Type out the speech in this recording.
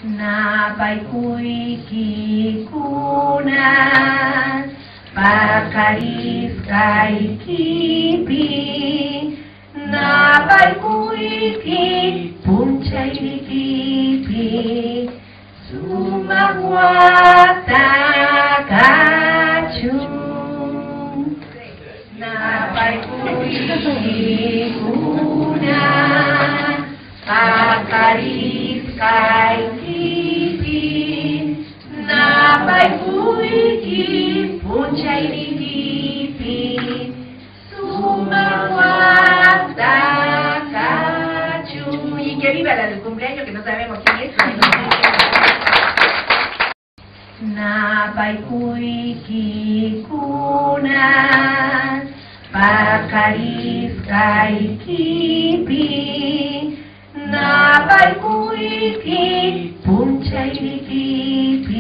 Napaikuiki kuna pakariskai kipi Napaikuiki punchairikipi Sumawata kachu Napaikuiki kuna pakariskai kipi Napaikuiki punchairikipi Sumawata kachu. Y que viva la del cumpleaños, que no sabemos quién es. Napaikuiki kuna pakariskai kipi Napaikuiki punchairikipi